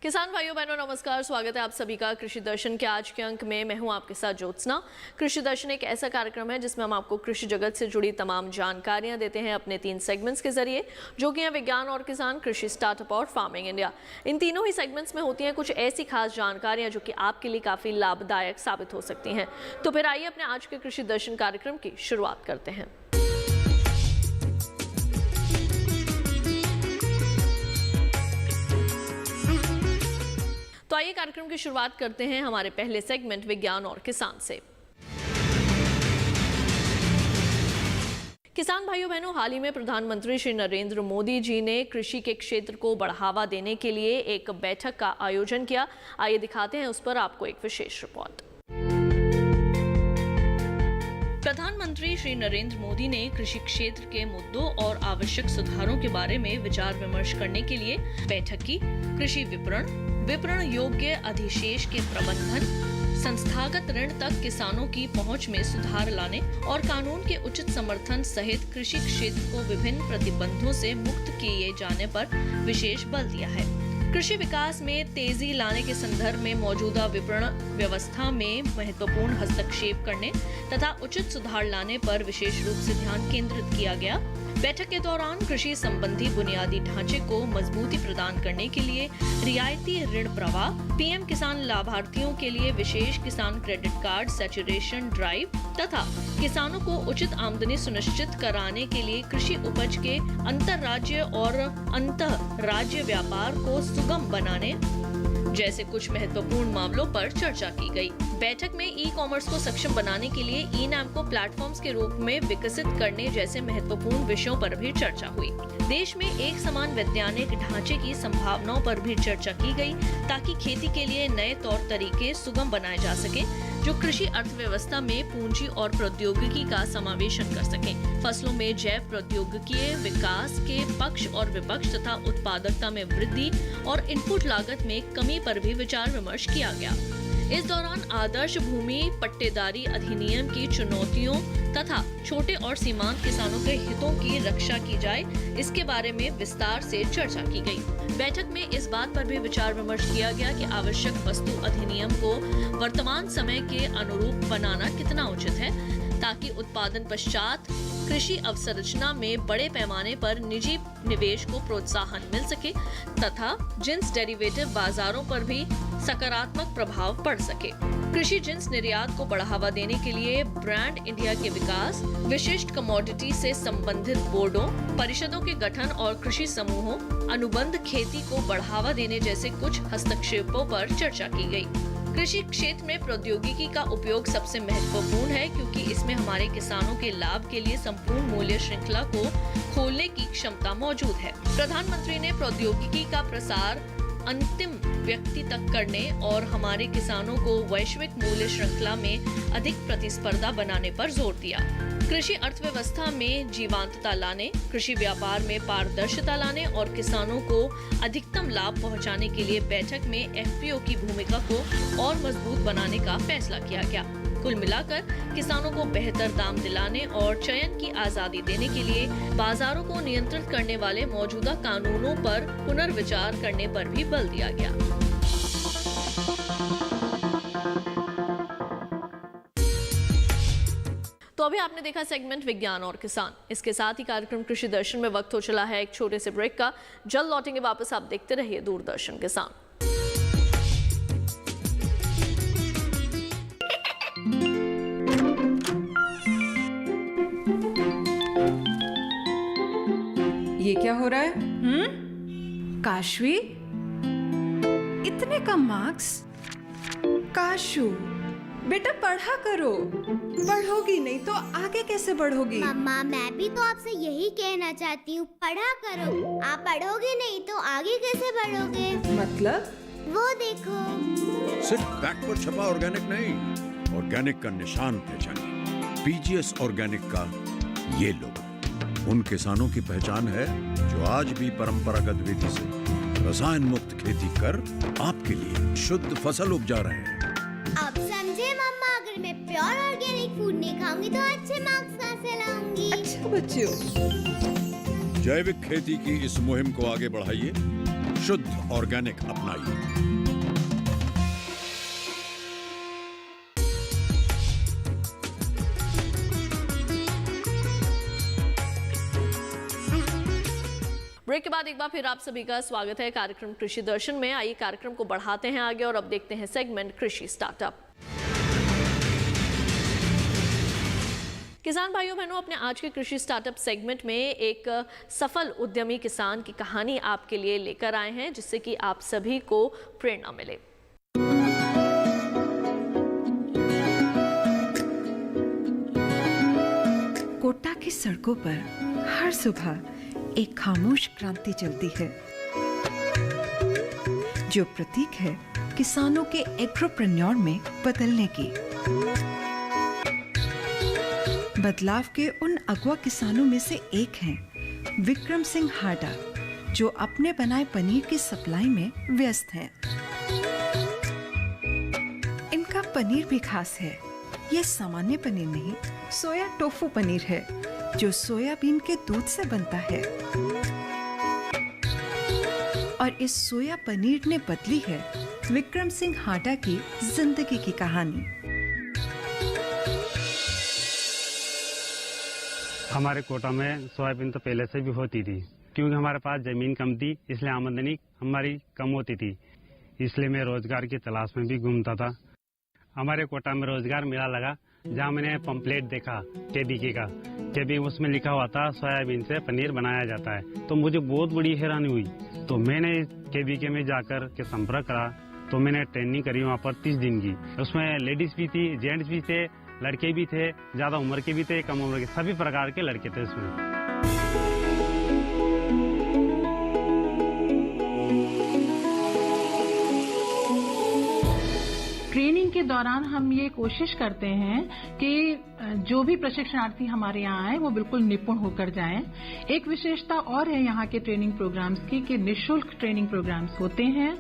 किसान भाइयों बहनों नमस्कार, स्वागत है आप सभी का कृषि दर्शन के आज के अंक में। मैं हूं आपके साथ ज्योत्सना। कृषि दर्शन एक ऐसा कार्यक्रम है जिसमें हम आपको कृषि जगत से जुड़ी तमाम जानकारियां देते हैं अपने 3 सेगमेंट्स के जरिए, जो कि हैं विज्ञान और किसान, कृषि स्टार्टअप और फार्मिंग इंडिया। इन तीनों ही सेगमेंट्स में होती हैं कुछ ऐसी खास जानकारियां जो कि आपके लिए काफी लाभदायक साबित हो सकती हैं। तो फिर आइए अपने आज के कृषि दर्शन कार्यक्रम की शुरुआत करते हैं। तो आइए कार्यक्रम की शुरुआत करते हैं हमारे पहले सेगमेंट विज्ञान और किसान से। किसान भाइयों बहनों, हाल ही में प्रधानमंत्री श्री नरेंद्र मोदी जी ने कृषि के क्षेत्र को बढ़ावा देने के लिए एक बैठक का आयोजन किया। आइए दिखाते हैं उस पर आपको एक विशेष रिपोर्ट। प्रधानमंत्री श्री नरेंद्र मोदी ने कृषि क्षेत्र के मुद्दों और आवश्यक सुधारों के बारे में विचार विमर्श करने के लिए बैठक की। कृषि विपणन योग्य अधिशेष के प्रबंधन, संस्थागत ऋण तक किसानों की पहुंच में सुधार लाने और कानून के उचित समर्थन सहित कृषि क्षेत्र को विभिन्न प्रतिबंधों से मुक्त किए जाने पर विशेष बल दिया है। कृषि विकास में तेजी लाने के संदर्भ में मौजूदा विपणन व्यवस्था में महत्वपूर्ण हस्तक्षेप करने तथा उचित सुधार लाने पर विशेष रूप से ध्यान केंद्रित किया गया। बैठक के दौरान कृषि संबंधी बुनियादी ढांचे को मजबूती प्रदान करने के लिए रियायती ऋण प्रवाह, पीएम किसान लाभार्थियों के लिए विशेष किसान क्रेडिट कार्ड सैचुरेशन ड्राइव तथा किसानों को उचित आमदनी सुनिश्चित कराने के लिए कृषि उपज के अंतर्राज्य और अंतः राज्य व्यापार को सुगम बनाने जैसे कुछ महत्वपूर्ण मामलों पर चर्चा की गई। बैठक में ई कॉमर्स को सक्षम बनाने के लिए ई-नाम को प्लेटफॉर्म्स के रूप में विकसित करने जैसे महत्वपूर्ण विषयों पर भी चर्चा हुई। देश में एक समान वैज्ञानिक ढांचे की संभावनाओं पर भी चर्चा की गई ताकि खेती के लिए नए तौर तरीके सुगम बनाए जा सके जो कृषि अर्थव्यवस्था में पूंजी और प्रौद्योगिकी का समावेशन कर सके। फसलों में जैव प्रौद्योगिकी विकास के पक्ष और विपक्ष तथा उत्पादकता में वृद्धि और इनपुट लागत में कमी पर भी विचार विमर्श किया गया। इस दौरान आदर्श भूमि पट्टेदारी अधिनियम की चुनौतियों तथा छोटे और सीमांत किसानों के हितों की रक्षा की जाए, इसके बारे में विस्तार से चर्चा की गई। बैठक में इस बात पर भी विचार विमर्श किया गया कि आवश्यक वस्तु अधिनियम को वर्तमान समय के अनुरूप बनाना कितना उचित है ताकि उत्पादन पश्चात कृषि अवसंरचना में बड़े पैमाने पर निजी निवेश को प्रोत्साहन मिल सके तथा जिंस डेरिवेटिव बाजारों पर भी सकारात्मक प्रभाव पड़ सके। कृषि जिंस निर्यात को बढ़ावा देने के लिए ब्रांड इंडिया के विकास, विशिष्ट कमोडिटी से संबंधित बोर्डों, परिषदों के गठन और कृषि समूहों, अनुबंध खेती को बढ़ावा देने जैसे कुछ हस्तक्षेपों पर चर्चा की गई। कृषि क्षेत्र में प्रौद्योगिकी का उपयोग सबसे महत्वपूर्ण है क्योंकि इसमें हमारे किसानों के लाभ के लिए संपूर्ण मूल्य श्रृंखला को खोलने की क्षमता मौजूद है। प्रधानमंत्री ने प्रौद्योगिकी का प्रसार अंतिम व्यक्ति तक करने और हमारे किसानों को वैश्विक मूल्य श्रृंखला में अधिक प्रतिस्पर्धा बनाने पर जोर दिया। कृषि अर्थव्यवस्था में जीवंतता लाने, कृषि व्यापार में पारदर्शिता लाने और किसानों को अधिकतम लाभ पहुंचाने के लिए बैठक में एफपीओ की भूमिका को और मजबूत बनाने का फैसला किया गया। कुल मिलाकर किसानों को बेहतर दाम दिलाने और चयन की आजादी देने के लिए बाजारों को नियंत्रित करने वाले मौजूदा कानूनों पर पुनर्विचार करने पर भी बल दिया गया। तो अभी आपने देखा सेगमेंट विज्ञान और किसान। इसके साथ ही कार्यक्रम कृषि दर्शन में वक्त हो चला है एक छोटे से ब्रेक का। जल्द लौटेंगे वापस, आप देखते रहिए दूरदर्शन किसान। ये क्या हो रहा है? काशवी, इतने कम मार्क्स? काशू बेटा पढ़ा करो, पढ़ोगी नहीं तो आगे कैसे बढ़ोगी? मम्मा मैं भी तो आपसे यही कहना चाहती हूँ, पढ़ा करो। आप पढ़ोगे नहीं तो आगे कैसे बढ़ोगे? मतलब? वो देखो, सिर्फ बैक पर छपा ऑर्गेनिक नहीं, ऑर्गेनिक का निशान पहचानिए। पीजीएस ऑर्गेनिक का ये लोगो उन किसानों की पहचान है जो आज भी परंपरागत विधि से रसायन मुक्त खेती कर आपके लिए शुद्ध फसल उपजा रहे हैं। अब समझे मम्मा, अगर मैं प्योर ऑर्गेनिक फूड नहीं खाऊंगी तो अच्छे मार्क्स कहाँ से लाऊंगी? अच्छा बच्चों, जैविक खेती की इस मुहिम को आगे बढ़ाइए शुद्ध ऑर्गेनिक अपनाइए। ब्रेक के बाद एक बार फिर आप सभी का स्वागत है कार्यक्रम कृषि दर्शन में। आइए कार्यक्रम को बढ़ाते हैं आगे और अब देखते हैं सेगमेंट कृषि स्टार्टअप। किसान भाइयों बहनों, अपने आज के कृषि स्टार्टअप सेगमेंट में एक सफल उद्यमी किसान की कहानी आपके लिए लेकर आए हैं, जिससे कि आप सभी को प्रेरणा मिले। कोटा की सड़कों पर हर सुबह एक खामोश क्रांति चलती है, जो प्रतीक है किसानों के एग्रोप्रेन्योर में बदलने की। बदलाव के उन अगवा किसानों में से एक हैं विक्रम सिंह हाडा, जो अपने बनाए पनीर की सप्लाई में व्यस्त हैं। इनका पनीर भी खास है। ये सामान्य पनीर नहीं, सोया टोफू पनीर है, जो सोयाबीन के दूध से बनता है। और इस सोया पनीर ने बदली है विक्रम सिंह हाडा की जिंदगी की कहानी। हमारे कोटा में सोयाबीन तो पहले से भी होती थी, क्योंकि हमारे पास जमीन कम थी, इसलिए आमदनी हमारी कम होती थी। इसलिए मैं रोजगार की तलाश में भी घूमता था। हमारे कोटा में रोजगार मेला लगा, जहाँ मैंने पंपलेट देखा केबीके का। केबी उसमें लिखा हुआ था सोयाबीन से पनीर बनाया जाता है। तो मुझे बहुत बड़ी हैरानी हुई। तो मैंने केबीके में जाकर के संपर्क करा, तो मैंने ट्रेनिंग करी वहाँ पर 30 दिन की। उसमें लेडीज भी थी, जेंट्स भी थे, लड़के भी थे, ज्यादा उम्र के भी थे, कम उम्र के, सभी प्रकार के लड़के थे उसमें। ट्रेनिंग के दौरान हम ये कोशिश करते हैं कि जो भी प्रशिक्षणार्थी हमारे यहाँ आए वो बिल्कुल निपुण होकर जाएं। एक विशेषता और है यहाँ के ट्रेनिंग प्रोग्राम्स की कि निःशुल्क ट्रेनिंग प्रोग्राम्स होते हैं,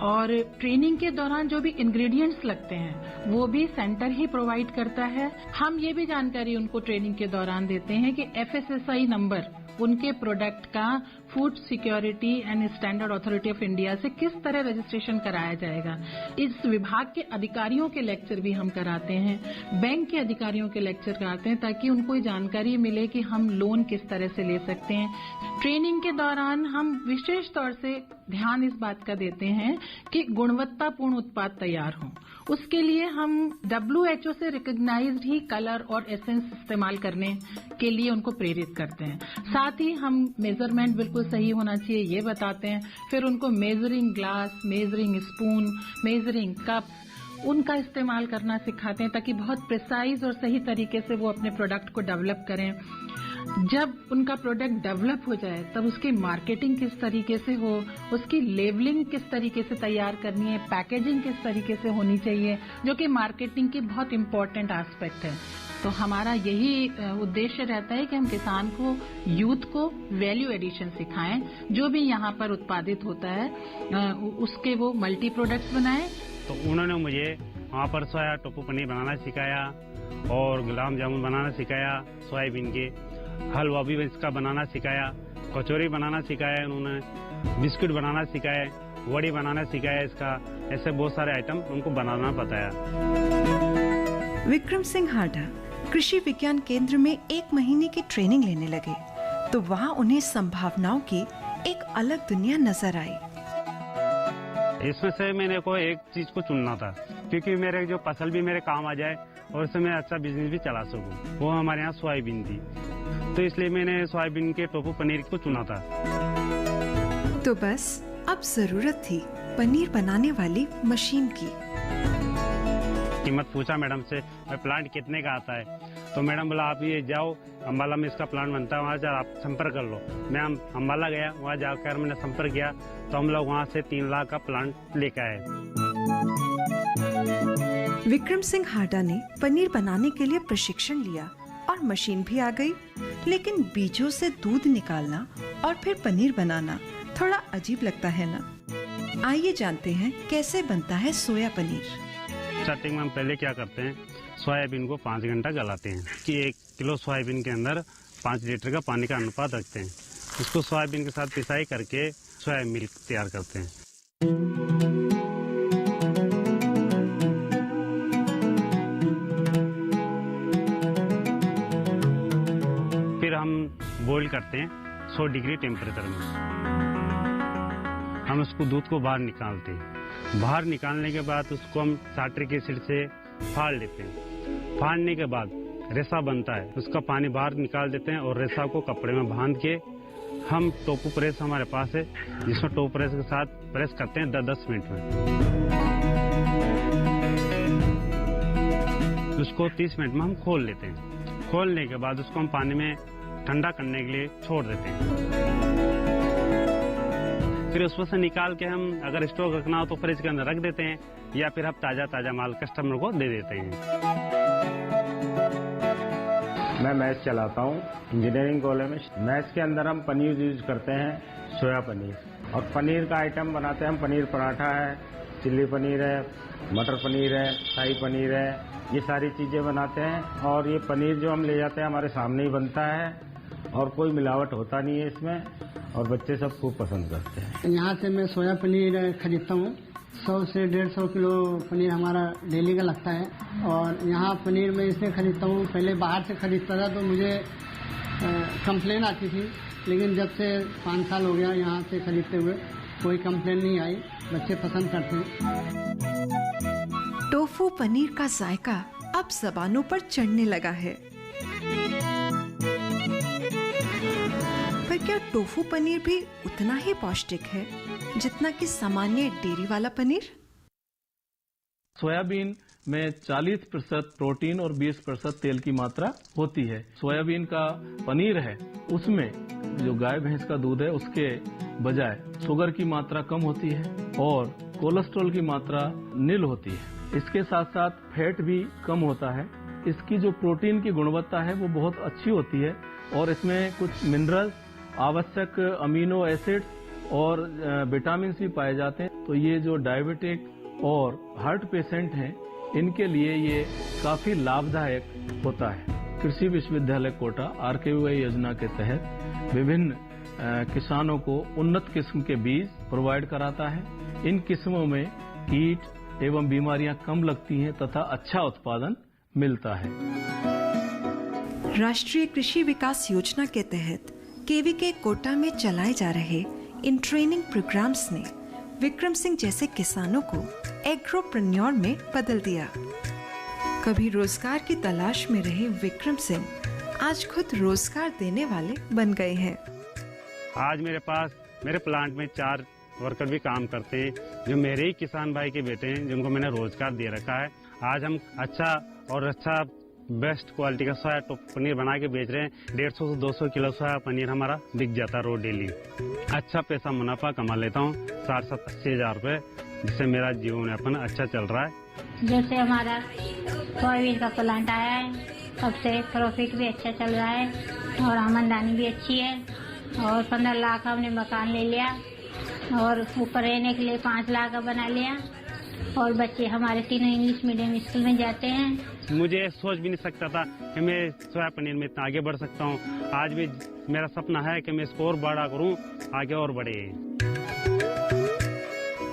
और ट्रेनिंग के दौरान जो भी इंग्रेडिएंट्स लगते हैं वो भी सेंटर ही प्रोवाइड करता है। हम ये भी जानकारी उनको ट्रेनिंग के दौरान देते हैं कि FSSAI नंबर उनके प्रोडक्ट का food security and standard authority of India से किस तरह रजिस्ट्रेशन कराया जाएगा। इस विभाग के अधिकारियों के लेक्चर भी हम कराते हैं, बैंक के अधिकारियों के लेक्चर कराते हैं, ताकि उनको ये जानकारी मिले कि हम लोन किस तरह से ले सकते हैं। ट्रेनिंग के दौरान हम विशेष तौर से ध्यान इस बात का देते हैं कि गुणवत्तापूर्ण उत्पाद तैयार हों। उसके लिए हम WHO से रिकॉग्नाइज्ड ही कलर और एसेंस इस्तेमाल करने के लिए उनको प्रेरित करते हैं। साथ ही हम मेजरमेंट बिल्कुल सही होना चाहिए ये बताते हैं। फिर उनको measuring glass, measuring spoon, measuring cup उनका इस्तेमाल करना सिखाते हैं, ताकि बहुत प्रिसाइज और सही तरीके से वो अपने प्रोडक्ट को डेवलप करें। जब उनका प्रोडक्ट डेवलप हो जाए तब उसकी मार्केटिंग किस तरीके से हो, उसकी लेबलिंग किस तरीके से तैयार करनी है, पैकेजिंग किस तरीके से होनी चाहिए, जो कि मार्केटिंग की बहुत इम्पोर्टेंट एस्पेक्ट है। तो हमारा यही उद्देश्य रहता है कि हम किसान को, यूथ को वैल्यू एडिशन सिखाएं। जो भी यहाँ पर उत्पादित होता है उसके वो मल्टी प्रोडक्ट्स बनाएं। तो उन्होंने मुझे वहाँ पर सोया टोफू पनीर बनाना सिखाया और गुलाब जामुन बनाना सिखाया, सोयाबीन के हलवा भी इसका बनाना सिखाया, कचौरी बनाना सिखाया, उन्होंने बिस्कुट बनाना सिखाया, वड़ी बनाना सिखाया। इसका ऐसे बहुत सारे आइटम उनको बनाना बताया। विक्रम सिंह हाडा कृषि विज्ञान केंद्र में 1 महीने की ट्रेनिंग लेने लगे, तो वहाँ उन्हें संभावनाओं की एक अलग दुनिया नजर आई। इसमें से मैंने को एक चीज को चुनना था, क्योंकि मेरे जो फसल भी मेरे काम आ जाए और उससे मैं अच्छा बिजनेस भी चला सकूं। वो हमारे यहाँ सोयाबीन थी, तो इसलिए मैंने सोयाबीन के टोफू पनीर को चुना था। तो बस अब जरूरत थी पनीर बनाने वाली मशीन की। कीमत पूछा मैडम से, मैं प्लांट कितने का आता है? तो मैडम बोला आप ये जाओ, अम्बाला में इसका प्लांट बनता है, वहाँ जा आप संपर्क कर लो। मैं अम्बाला गया, वहाँ जाकर मैंने संपर्क किया, तो हम लोग वहाँ से 3 लाख का प्लांट लेकर आए। विक्रम सिंह हाडा ने पनीर बनाने के लिए प्रशिक्षण लिया और मशीन भी आ गई, लेकिन बीजों से दूध निकालना और फिर पनीर बनाना थोड़ा अजीब लगता है ना। आइए जानते हैं कैसे बनता है सोया पनीर। स्टार्टिंग में हम पहले क्या करते हैं, सोयाबीन को 5 घंटा गलाते हैं कि 1 किलो सोयाबीन के अंदर 5 लीटर का पानी का अनुपात रखते हैं। उसको सोयाबीन के साथ पिसाई करके सोया मिल्क तैयार करते हैं। फिर हम बॉईल करते हैं 100 डिग्री टेम्परेचर में। हम उसको दूध को बाहर निकालते हैं। बाहर निकालने के बाद उसको हम सार्ट्रिक एसिड से फाड़ लेते हैं। फाड़ने के बाद रेशा बनता है, उसका पानी बाहर निकाल देते हैं और रेशा को कपड़े में बांध के हम टोपू प्रेस हमारे पास है, जिसमें टोपू प्रेस के साथ प्रेस करते हैं 10 मिनट में। उसको 30 मिनट में हम खोल लेते हैं। खोलने के बाद उसको हम पानी में ठंडा करने के लिए छोड़ देते हैं। फिर उसमें से निकाल के हम अगर स्टोर रखना हो तो फ्रिज के अंदर रख देते हैं, या फिर हम ताजा माल कस्टमर को दे देते हैं। मैं मैच चलाता हूँ इंजीनियरिंग कॉलेज में। मैच के अंदर हम पनीर यूज करते हैं, सोया पनीर, और पनीर का आइटम बनाते हैं हम। पनीर पराठा है, चिल्ली पनीर है, मटर पनीर है, शाही पनीर है, ये सारी चीज़ें बनाते हैं। और ये पनीर जो हम ले जाते हैं हमारे सामने ही बनता है और कोई मिलावट होता नहीं है इसमें, और बच्चे सब खूब पसंद करते हैं। यहाँ से मैं सोया पनीर खरीदता हूँ। 100 से 150 किलो पनीर हमारा डेली का लगता है। और यहाँ पनीर मैं इसलिए खरीदता हूँ, पहले बाहर से खरीदता था तो मुझे कंप्लेन आती थी, लेकिन जब से 5 साल हो गया यहाँ से खरीदते हुए कोई कंप्लेन नहीं आई, बच्चे पसंद करते हैं। टोफू पनीर का जायका अब ज़बानों पर चढ़ने लगा है। पर क्या टोफू पनीर भी उतना ही पौष्टिक है जितना कि सामान्य डेयरी वाला पनीर? सोयाबीन में 40% प्रोटीन और 20% तेल की मात्रा होती है। सोयाबीन का पनीर है, उसमें जो गाय भैंस का दूध है उसके बजाय शुगर की मात्रा कम होती है और कोलेस्ट्रॉल की मात्रा नील होती है। इसके साथ साथ फैट भी कम होता है। इसकी जो प्रोटीन की गुणवत्ता है वो बहुत अच्छी होती है और इसमें कुछ मिनरल्स, आवश्यक अमीनो एसिड्स और विटामिन भी पाए जाते हैं। तो ये जो डायबिटिक और हार्ट पेशेंट हैं इनके लिए ये काफी लाभदायक होता है। कृषि विश्वविद्यालय कोटा RKVY योजना के तहत विभिन्न किसानों को उन्नत किस्म के बीज प्रोवाइड कराता है। इन किस्मों में कीट एवं बीमारियां कम लगती हैं तथा अच्छा उत्पादन मिलता है। राष्ट्रीय कृषि विकास योजना के तहत KVK कोटा में चलाए जा रहे इन ट्रेनिंग प्रोग्राम्स ने विक्रम सिंह जैसे किसानों को एग्रोप्रेन्योर में बदल दिया। कभी रोजगार की तलाश में रहे विक्रम सिंह आज खुद रोजगार देने वाले बन गए हैं। आज मेरे पास मेरे प्लांट में 4 वर्कर भी काम करते हैं जो मेरे ही किसान भाई के बेटे हैं, जिनको मैंने रोजगार दे रखा है। आज हम अच्छा बेस्ट क्वालिटी का सोया पनीर बना के बेच रहे हैं। 150 से 200 किलो सोया पनीर हमारा बिक जाता है रोज डेली। अच्छा पैसा मुनाफा कमा लेता हूँ, 60-80 हज़ार रुपये, जिससे मेरा जीवन यापन अच्छा चल रहा है। जैसे हमारा सोयाबीन का प्लांट आया है, तब से प्रॉफिट भी अच्छा चल रहा है और आमदनी भी अच्छी है। और 15 लाख हमने मकान ले लिया और ऊपर रहने के लिए 5 लाख का बना लिया। और बच्चे हमारे तीनों इंग्लिश मीडियम स्कूल में जाते हैं। मुझे सोच भी नहीं सकता था कि मैं सोया पनीर में इतना आगे बढ़ सकता हूँ। आज भी मेरा सपना है कि मैं इसको और बड़ा करूँ, आगे और बढ़े।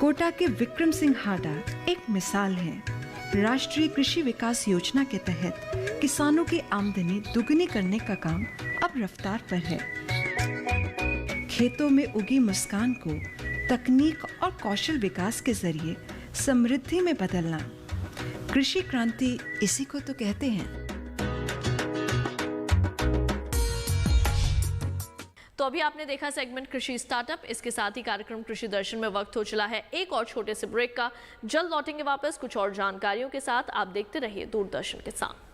कोटा के विक्रम सिंह हाडा एक मिसाल है। राष्ट्रीय कृषि विकास योजना के तहत किसानों की आमदनी दुगनी करने का काम अब रफ्तार पर है। खेतों में उगी मुस्कान को तकनीक और कौशल विकास के जरिए समृद्धि में बदलना, कृषि क्रांति इसी को तो कहते हैं। तो अभी आपने देखा सेगमेंट कृषि स्टार्टअप। इसके साथ ही कार्यक्रम कृषि दर्शन में वक्त हो चला है एक और छोटे से ब्रेक का। जल्द लौटेंगे वापस कुछ और जानकारियों के साथ। आप देखते रहिए दूरदर्शन के साथ।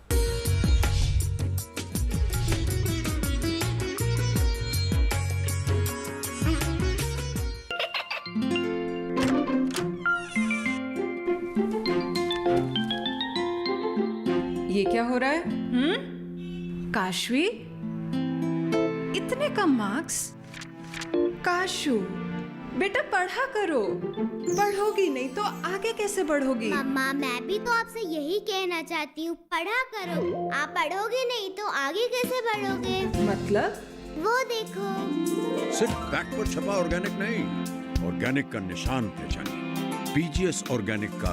ये क्या हो रहा है? काशवी, इतने कम मार्क्स? काशू बेटा पढ़ा करो, पढ़ोगी नहीं तो आगे कैसे बढ़ोगी? मम्मा मैं भी तो आपसे यही कहना चाहती हूँ, पढ़ा करो। आप पढ़ोगे नहीं तो आगे कैसे बढ़ोगे? मतलब? वो देखो सिर्फ बैक पर छपा ऑर्गेनिक नहीं, ऑर्गेनिक का निशान पहचानिए। पीजीएस ऑर्गेनिक का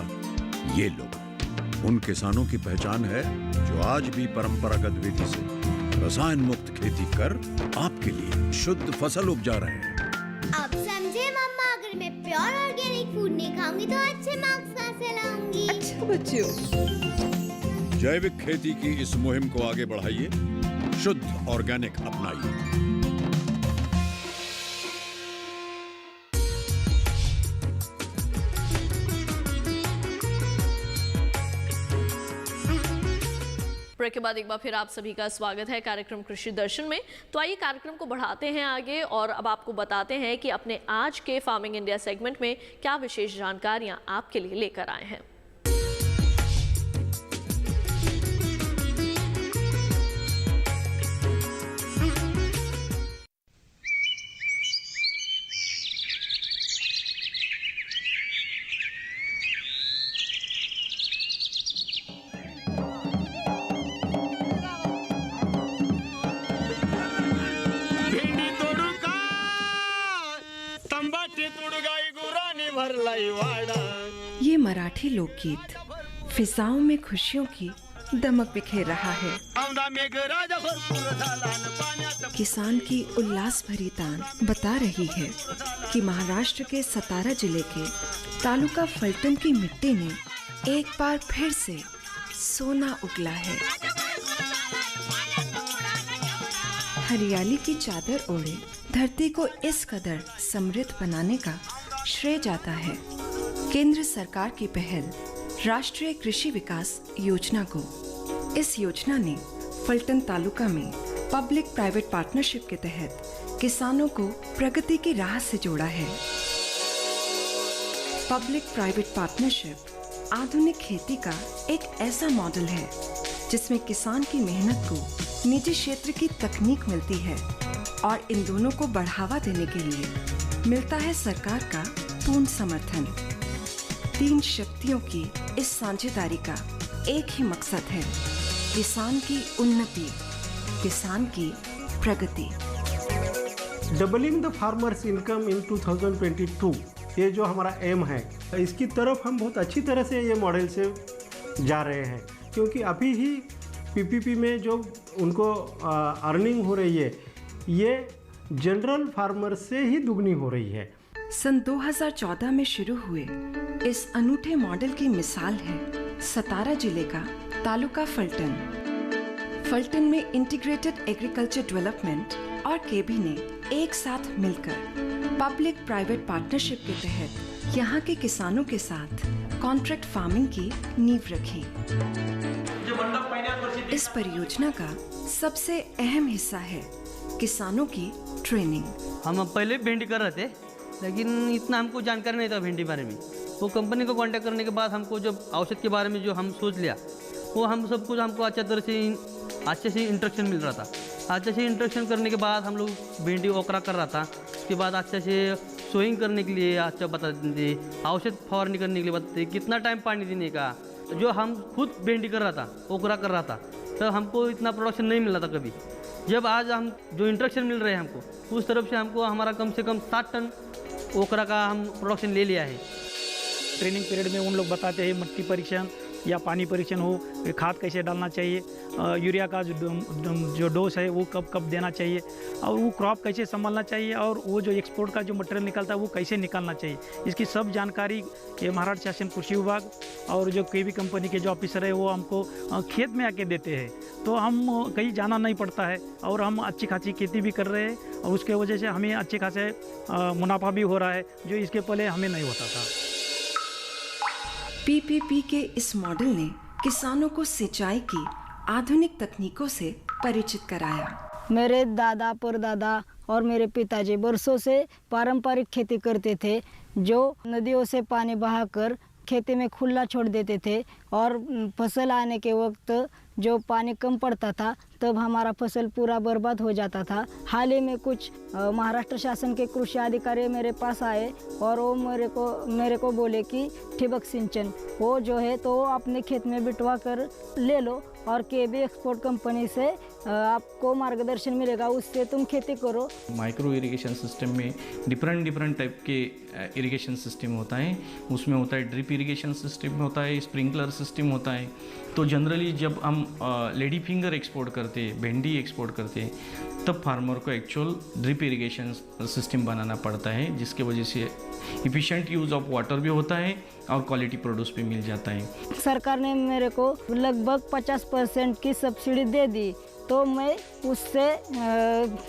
ये लोगो उन किसानों की पहचान है जो आज भी परंपरागत विधि से रसायन मुक्त खेती कर आपके लिए शुद्ध फसल उपजा रहे हैं। अब समझे मम्मा, अगर मैं प्योर ऑर्गेनिक फूड नहीं खाऊंगी तो अच्छे मार्क्स कहाँ से लाऊंगी? अच्छा बच्चों, जैविक खेती की इस मुहिम को आगे बढ़ाइए, शुद्ध ऑर्गेनिक अपनाइए। ब्रेक के बाद एक बार फिर आप सभी का स्वागत है कार्यक्रम कृषि दर्शन में। तो आइए कार्यक्रम को बढ़ाते हैं आगे और अब आपको बताते हैं कि अपने आज के फार्मिंग इंडिया सेगमेंट में क्या विशेष जानकारियां आपके लिए लेकर आए हैं। ये मराठी लोकगीत फिजाओं में खुशियों की दमक बिखेर रहा है। किसान की उल्लास भरी तान बता रही है कि महाराष्ट्र के सतारा जिले के तालुका फलटन की मिट्टी ने एक बार फिर से सोना उगला है। हरियाली की चादर ओढ़े धरती को इस कदर समृद्ध बनाने का श्रेय जाता है केंद्र सरकार की पहल राष्ट्रीय कृषि विकास योजना को। इस योजना ने फलटन तालुका में पब्लिक प्राइवेट पार्टनरशिप के तहत किसानों को प्रगति की राह से जोड़ा है। पब्लिक प्राइवेट पार्टनरशिप आधुनिक खेती का एक ऐसा मॉडल है जिसमें किसान की मेहनत को निजी क्षेत्र की तकनीक मिलती है और इन दोनों को बढ़ावा देने के लिए मिलता है सरकार का पूर्ण समर्थन। तीन शक्तियों की इस साझेदारी का एक ही मकसद है, किसान की उन्नति, किसान की प्रगति। Doubling the farmers income in 2022, ये जो हमारा एम है, इसकी तरफ हम बहुत अच्छी तरह से ये मॉडल से जा रहे हैं, क्योंकि अभी ही पीपीपी में जो उनको अर्निंग हो रही है ये जनरल फार्मर से ही दुगनी हो रही है। सन 2014 में शुरू हुए इस अनूठे मॉडल की मिसाल है सतारा जिले का तालुका फलटन। फलटन में इंटीग्रेटेड एग्रीकल्चर डेवलपमेंट और केबी ने एक साथ मिलकर पब्लिक प्राइवेट पार्टनरशिप के तहत यहाँ के किसानों के साथ कॉन्ट्रैक्ट फार्मिंग की नींव रखी। इस परियोजना का सबसे अहम हिस्सा है किसानों की ट्रेनिंग। हम पहले भिंडी कर रहे थे, लेकिन इतना हमको जानकारी नहीं था भिंडी बारे में। वो कंपनी को कांटेक्ट करने के बाद हमको जब औषध के बारे में जो हम सोच लिया, वो हम सब कुछ हमको अच्छे से इंस्ट्रक्शन मिल रहा था। अच्छे से इंस्ट्रक्शन करने के बाद हम लोग भिंडी ओकरा कर रहा था। उसके बाद अच्छे से सोइंग करने के लिए अच्छा बता देते, औषध फवारनी करने के लिए बताते, कितना टाइम पानी देने का। जो हम खुद भिंडी कर रहा था, ओकरा कर रहा था, तो हमको इतना प्रोडक्शन नहीं मिल रहा था कभी। जब आज हम जो इंस्ट्रक्शन मिल रहे हैं हमको, उस तरफ से हमको हमारा कम से कम 7 टन ओकरा का हम प्रोडक्शन ले लिया है। ट्रेनिंग पीरियड में उन लोग बताते हैं मट्टी परीक्षण या पानी परीक्षण हो, खाद कैसे डालना चाहिए, यूरिया का जो डोज है वो कब कब देना चाहिए, और वो क्रॉप कैसे संभालना चाहिए, और वो जो एक्सपोर्ट का जो मटेरियल निकलता है वो कैसे निकालना चाहिए। इसकी सब जानकारी ये महाराष्ट्र शासन कृषि विभाग और जो केबी कंपनी के जो ऑफिसर है वो हमको खेत में आके देते हैं, तो हम कहीं जाना नहीं पड़ता है और हम अच्छी खासी खेती भी कर रहे हैं, और उसके वजह से हमें अच्छे खासे मुनाफा भी हो रहा है, जो इसके पहले हमें नहीं होता था। पीपीपी के इस मॉडल ने किसानों को सिंचाई की आधुनिक तकनीकों से परिचित कराया। मेरे दादा परदादा और मेरे पिताजी बरसों से पारंपरिक खेती करते थे, जो नदियों से पानी बहाकर खेती में खुला छोड़ देते थे, और फसल आने के वक्त जो पानी कम पड़ता था तब हमारा फसल पूरा बर्बाद हो जाता था। हाल ही में कुछ महाराष्ट्र शासन के कृषि अधिकारी मेरे पास आए और वो मेरे को बोले कि ठिबक सिंचन वो जो है तो अपने खेत में बिटवा कर ले लो और केबी एक्सपोर्ट कंपनी से आपको मार्गदर्शन मिलेगा, उससे तुम खेती करो। माइक्रो इरिगेशन सिस्टम में डिफरेंट टाइप के इरिगेशन सिस्टम होता है। उसमें होता है ड्रिप इरिगेशन सिस्टम होता है, स्प्रिंकलर सिस्टम होता है। तो जनरली जब हम लेडी फिंगर एक्सपोर्ट करते हैं, भिंडी एक्सपोर्ट करते हैं, तब फार्मर को एक्चुअल ड्रिप इरिगेशन सिस्टम बनाना पड़ता है, जिसके वजह से इफ़िशिएंट यूज़ ऑफ वाटर भी होता है और क्वालिटी प्रोड्यूस भी मिल जाता है। सरकार ने मेरे को लगभग 50% की सब्सिडी दे दी, तो मैं उससे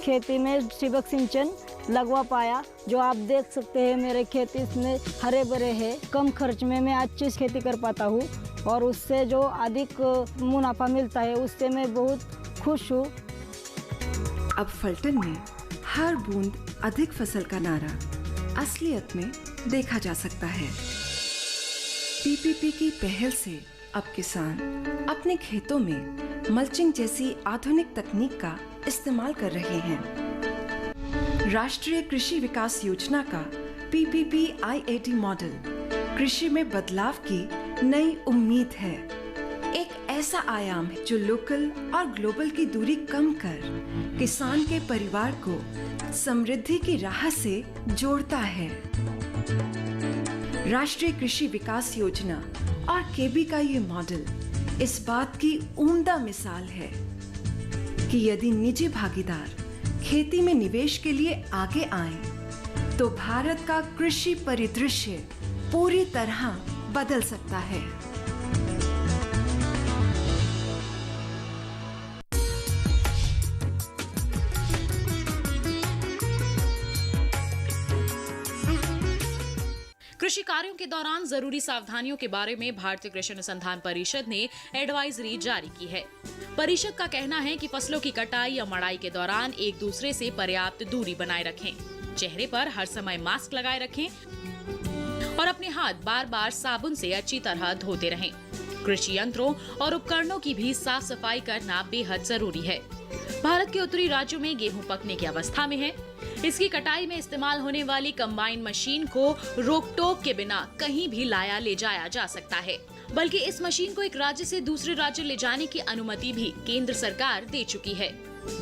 खेती में ठिबक सिंचन लगवा पाया। जो आप देख सकते हैं मेरे खेत इसमें हरे भरे हैं। कम खर्च में मैं अच्छी खेती कर पाता हूँ और उससे जो अधिक मुनाफा मिलता है उससे मैं बहुत खुश हूँ। अब फलटन में हर बूंद अधिक फसल का नारा असलियत में देखा जा सकता है। पीपीपी की पहल से अब किसान अपने खेतों में मल्चिंग जैसी आधुनिक तकनीक का इस्तेमाल कर रहे हैं। राष्ट्रीय कृषि विकास योजना का पीपीपी IAT मॉडल कृषि में बदलाव की नई उम्मीद है। एक ऐसा आयाम है जो लोकल और ग्लोबल की दूरी कम कर किसान के परिवार को समृद्धि की राह से जोड़ता है। राष्ट्रीय कृषि विकास योजना और केबी का ये मॉडल इस बात की उम्दा मिसाल है कि यदि निजी भागीदार खेती में निवेश के लिए आगे आएं, तो भारत का कृषि परिदृश्य पूरी तरह बदल सकता है। कृषि कार्यों के दौरान जरूरी सावधानियों के बारे में भारतीय कृषि अनुसंधान परिषद ने एडवाइजरी जारी की है। परिषद का कहना है कि फसलों की कटाई या मड़ाई के दौरान एक दूसरे से पर्याप्त दूरी बनाए रखें, चेहरे पर हर समय मास्क लगाए रखें और अपने हाथ बार बार साबुन से अच्छी तरह धोते रहें। कृषि यंत्रों और उपकरणों की भी साफ सफाई करना बेहद जरूरी है। भारत के उत्तरी राज्यों में गेहूं पकने की अवस्था में है। इसकी कटाई में इस्तेमाल होने वाली कंबाइन मशीन को रोक टोक के बिना कहीं भी लाया ले जाया जा सकता है, बल्कि इस मशीन को एक राज्य से दूसरे राज्य ले जाने की अनुमति भी केंद्र सरकार दे चुकी है।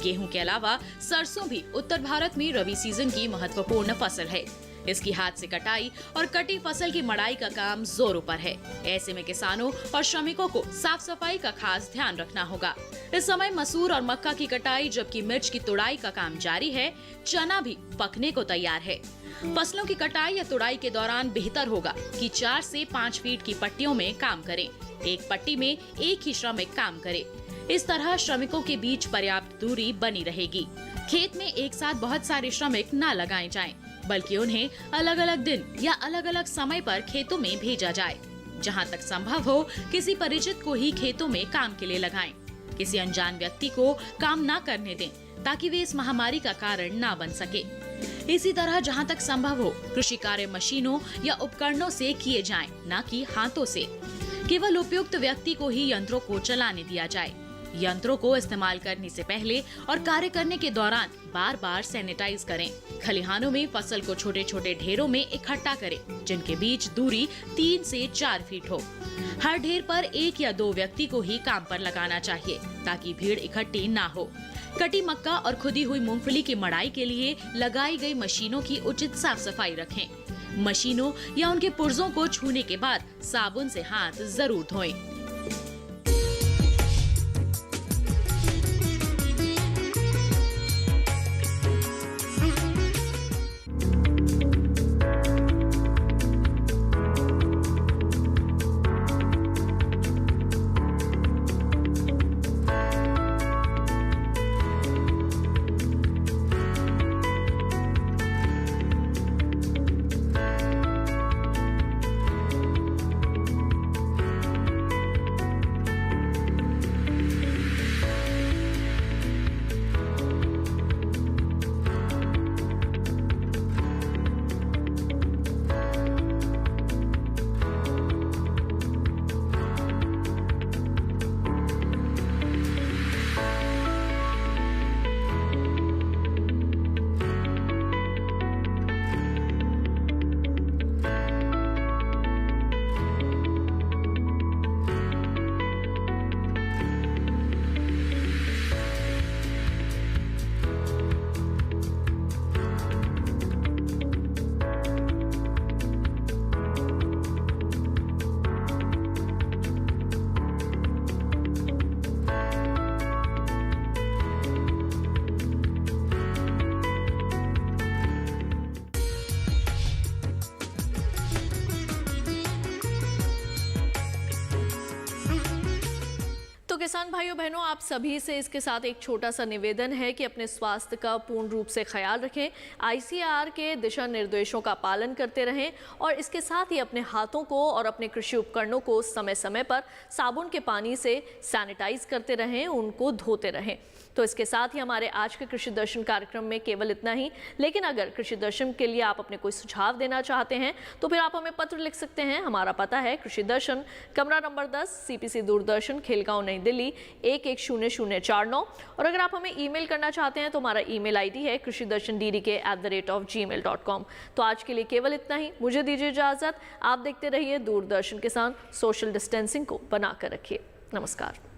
गेहूं के अलावा सरसों भी उत्तर भारत में रबी सीजन की महत्वपूर्ण फसल है। इसकी हाथ से कटाई और कटी फसल की मड़ाई का काम जोरों पर है। ऐसे में किसानों और श्रमिकों को साफ सफाई का खास ध्यान रखना होगा। इस समय मसूर और मक्का की कटाई जबकि मिर्च की तुड़ाई का काम जारी है, चना भी पकने को तैयार है। फसलों की कटाई या तुड़ाई के दौरान बेहतर होगा कि 4 से 5 फीट की पट्टियों में काम करें। एक पट्टी में एक ही श्रमिक काम करे। इस तरह श्रमिकों के बीच पर्याप्त दूरी बनी रहेगी। खेत में एक साथ बहुत सारे श्रमिक न लगाए जाएं, बल्कि उन्हें अलग अलग दिन या अलग अलग समय पर खेतों में भेजा जाए। जहां तक संभव हो किसी परिचित को ही खेतों में काम के लिए लगाएं। किसी अनजान व्यक्ति को काम न करने दें ताकि वे इस महामारी का कारण न बन सके। इसी तरह जहां तक संभव हो कृषि कार्य मशीनों या उपकरणों से किए जाएं, न कि हाथों से। केवल उपयुक्त व्यक्ति को ही यंत्रों को चलाने दिया जाए। यंत्रों को इस्तेमाल करने से पहले और कार्य करने के दौरान बार बार सैनिटाइज करें। खलिहानों में फसल को छोटे छोटे ढेरों में इकट्ठा करें, जिनके बीच दूरी 3 से 4 फीट हो। हर ढेर पर 1 या 2 व्यक्ति को ही काम पर लगाना चाहिए ताकि भीड़ इकट्ठी ना हो। कटी मक्का और खुदी हुई मूंगफली की मड़ाई के लिए लगाई गई मशीनों की उचित साफ सफाई रखें। मशीनों या उनके पुर्जों को छूने के बाद साबुन से हाथ जरूर धोएं। तो किसान भाइयों बहनों, आप सभी से इसके साथ एक छोटा सा निवेदन है कि अपने स्वास्थ्य का पूर्ण रूप से ख्याल रखें, ICAR के दिशा निर्देशों का पालन करते रहें और इसके साथ ही अपने हाथों को और अपने कृषि उपकरणों को समय समय पर साबुन के पानी से सैनिटाइज करते रहें, उनको धोते रहें। तो इसके साथ ही हमारे आज के कृषि दर्शन कार्यक्रम में केवल इतना ही। लेकिन अगर कृषि दर्शन के लिए आप अपने कोई सुझाव देना चाहते हैं तो फिर आप हमें पत्र लिख सकते हैं। हमारा पता है कृषि दर्शन, कमरा नंबर 10, CPC दूरदर्शन, खेलगांव, नई दिल्ली 110049। और अगर आप हमें ईमेल करना चाहते हैं तो हमारा ईमेल ID है krishidarshandk@gmail.com। तो आज के लिए केवल इतना ही। मुझे दीजिए इजाजत। आप देखते रहिए दूरदर्शन किसान। सोशल डिस्टेंसिंग को बनाकर रखिए। नमस्कार।